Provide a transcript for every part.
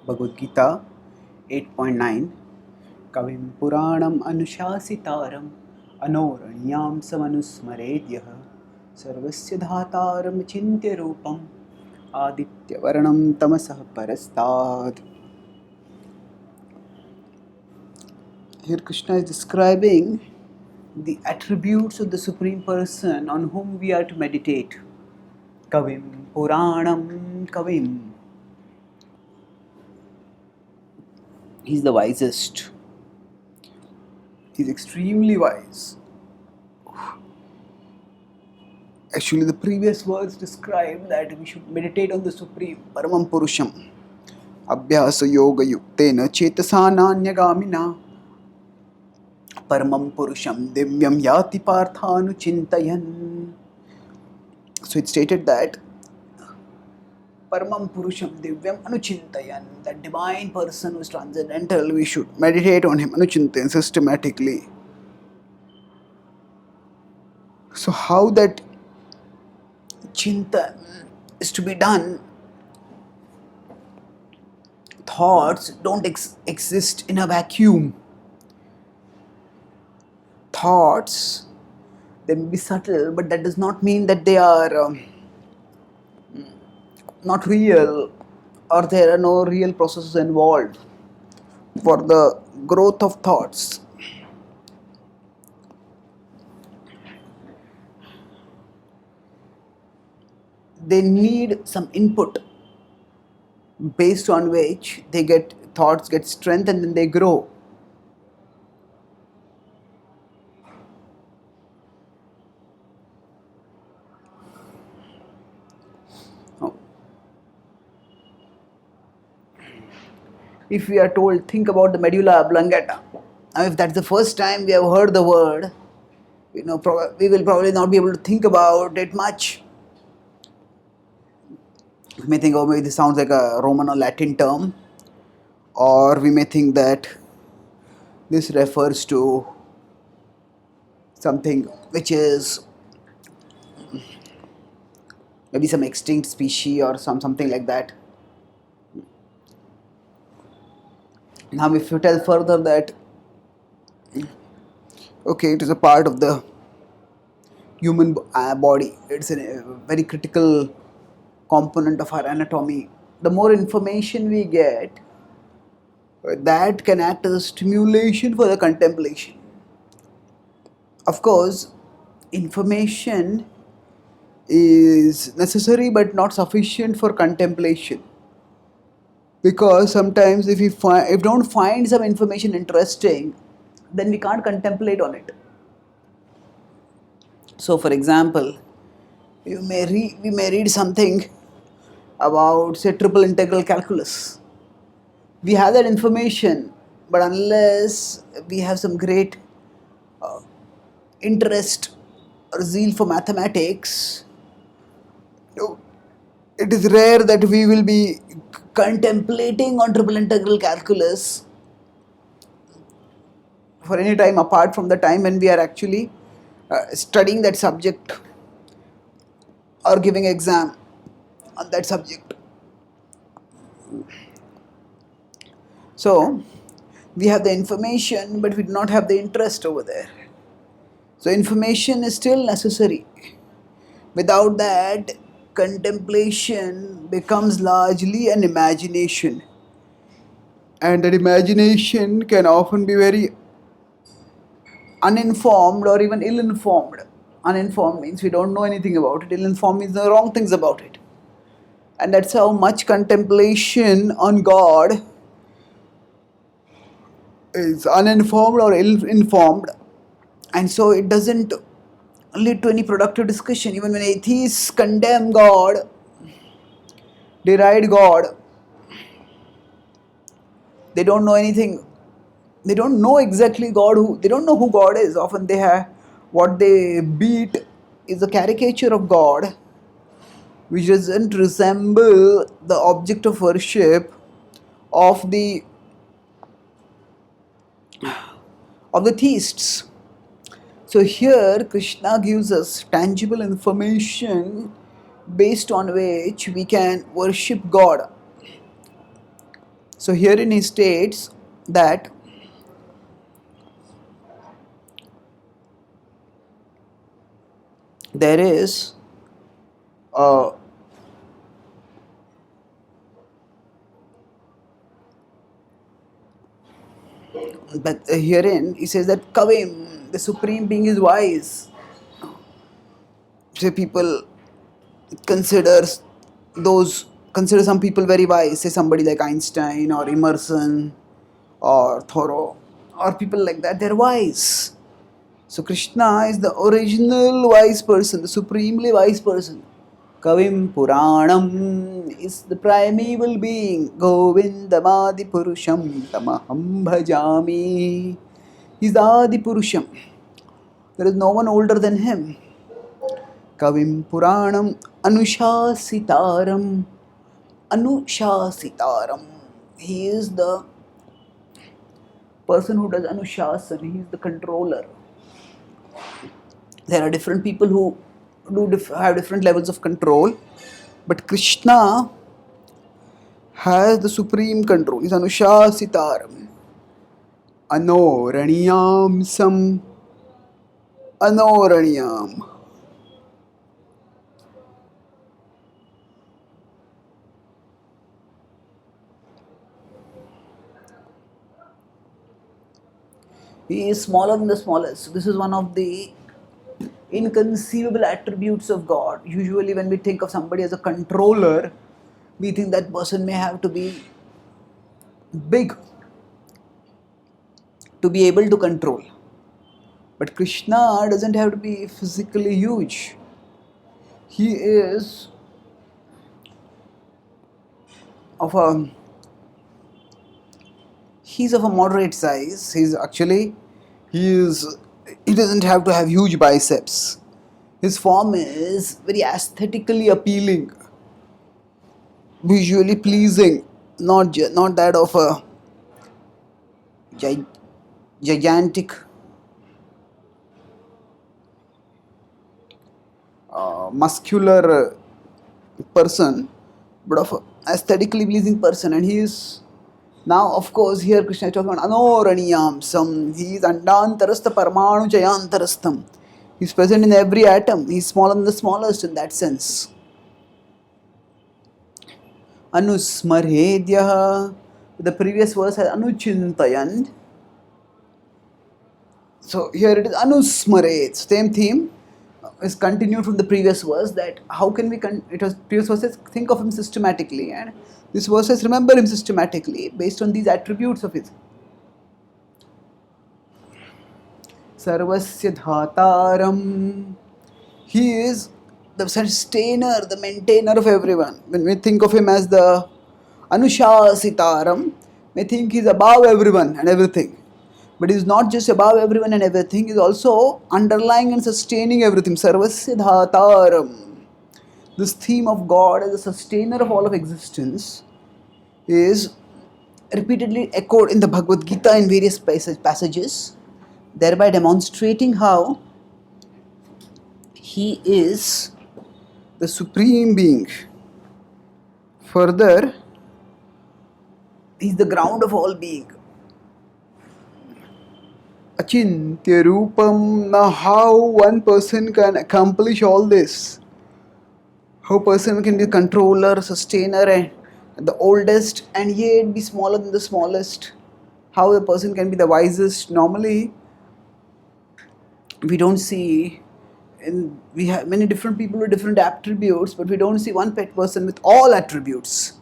Bhagavad Gita 8.9 Kavim Puranam Anushasitaram Anoranyam Samanusmaredyah Sarvasya Dhataram Chintya Rupam Aditya Varanam Tamasah Parastad. Here Krishna is describing the attributes of the Supreme Person on whom we are to meditate. Kavim Puranam Kavim. He's the wisest. He's extremely wise. Actually, the previous words describe that we should meditate on the Supreme, Paramam Purusham. Abhyasa Yoga Yuktena Chetasana Paramam Purusham Divyam Yati Parthanu Chintayan. So it stated that Paramam Purusham Divyam Anuchintayan, that divine person who is transcendental, we should meditate on him Anuchintayan systematically. So how that Chintan is to be done? Thoughts don't exist in a vacuum. Thoughts, they may be subtle, but that does not mean that they are not real, or there are no real processes involved for the growth of thoughts. They need some input based on which thoughts get strength and then they grow. If we are told, think about the medulla oblongata. Now, if that's the first time we have heard the word, we will probably not be able to think about it much. We may think, oh, maybe this sounds like a Roman or Latin term, or we may think that this refers to something which is maybe some extinct species or something like that. Now, if you tell further that, okay, it is a part of the human body, it's a very critical component of our anatomy. The more information we get, that can act as a stimulation for the contemplation. Of course, information is necessary but not sufficient for contemplation. Because sometimes if we don't find some information interesting, then we can't contemplate on it. So, for example, we may read something about, say, triple integral calculus. We have that information, but unless we have some great interest or zeal for mathematics, it is rare that we will be contemplating on triple integral calculus for any time apart from the time when we are actually studying that subject or giving exam on that subject. So, we have the information, but we do not have the interest over there. So, information is still necessary. Without that, contemplation becomes largely an imagination. And that imagination can often be very uninformed or even ill-informed. Uninformed means we don't know anything about it. Ill-informed means the wrong things about it. And that's how much contemplation on God is uninformed or ill-informed. And so it doesn't lead to any productive discussion. Even when atheists condemn God, deride God, they don't know anything. They don't know exactly they don't know who God is. Often what they beat is a caricature of God, which doesn't resemble the object of worship of the theists. So here Krishna gives us tangible information based on which we can worship God. So herein he states that there is a but herein he says that Kavim, the supreme being, is wise. Say people consider consider some people very wise. Say somebody like Einstein or Emerson or Thoreau or people like that. They're wise. So Krishna is the original wise person, the supremely wise person. Kavim Puranam is the primeval being. Govindamadi Purusham Tamaham Bhajami. He's the Adi Purusham. There is no one older than him. Kavim Puranam Anushasitaram. Anushasitaram. He is the person who does Anushasan. He is the controller. There are different people who have different levels of control, but Krishna has the supreme control. He's Anushasitaram. Anoraniyam sam. Anoraniyam. He is smaller than the smallest. This is one of the inconceivable attributes of God. Usually, when we think of somebody as a controller, we think that person may have to be big to be able to control. But Krishna doesn't have to be physically huge. He is of a moderate size. He doesn't have to have huge biceps. His form is very aesthetically appealing, visually pleasing, not that of a gigantic muscular person, but of a aesthetically pleasing person. And he is now, of course, here Krishna is talking about Anoraniyam Sam. He is Andantarastha Parmanu Jayantarastham. He is present in every atom. He is smaller than the smallest in that sense. Anusmarhedyaha. The previous verse has Anuchintayan. So here it is Anusmaret. Same theme is continued from the previous verse, that how can we it was previous verse says think of him systematically, and this verse says remember him systematically based on these attributes of his. Sarvasya Dhataram. He is the sustainer, the maintainer of everyone. When we think of him as the Anushasitaram, we think he's above everyone and everything. But he's not just above everyone and everything, he's also underlying and sustaining everything. Sarvasya Dhataram. This theme of God as a sustainer of all of existence is repeatedly echoed in the Bhagavad Gita in various passages, thereby demonstrating how he is the supreme being. Further, he is the ground of all being. Achintya Rupam. Now, how one person can accomplish all this? How a person can be controller, sustainer, and the oldest, and yet be smaller than the smallest? How a person can be the wisest? Normally, we don't see. We have many different people with different attributes, but we don't see one pet person with all attributes.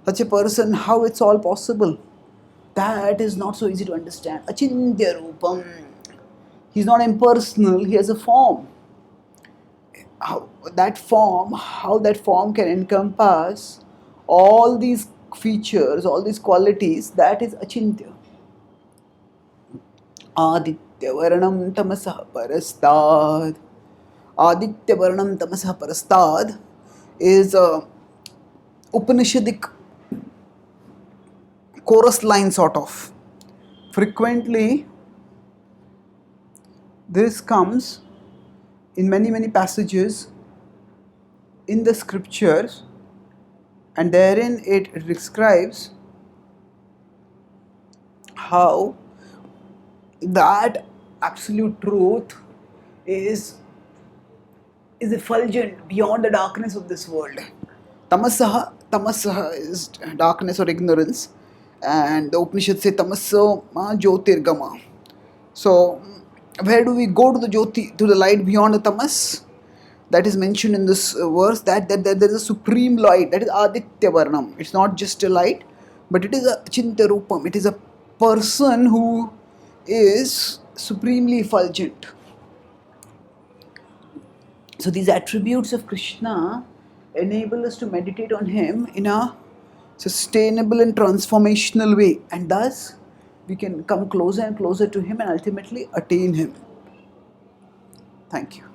Such a person, how it's all possible? That is not so easy to understand. Achintya Rupam. He's not impersonal, he has a form. How that form can encompass all these features, all these qualities, that is Achintya. Aditya Varanam Tamasah Parastad. Aditya Varanam Tamasah Parastad is a Upanishadic chorus line sort of. Frequently, this comes in many passages in the scriptures, and therein it describes how that absolute truth is effulgent beyond the darkness of this world. Tamasaha is darkness or ignorance, and the Upanishad say tamaso ma jyotirgama. So, where do we go to the jyoti, to the light beyond the tamas? That is mentioned in this verse, that there is a supreme light, that is Aditya Varnam. It's not just a light, but it is a Chinta Rupam. It is a person who is supremely effulgent. So these attributes of Krishna enable us to meditate on him in a sustainable and transformational way, and thus we can come closer and closer to him and ultimately attain him. Thank you.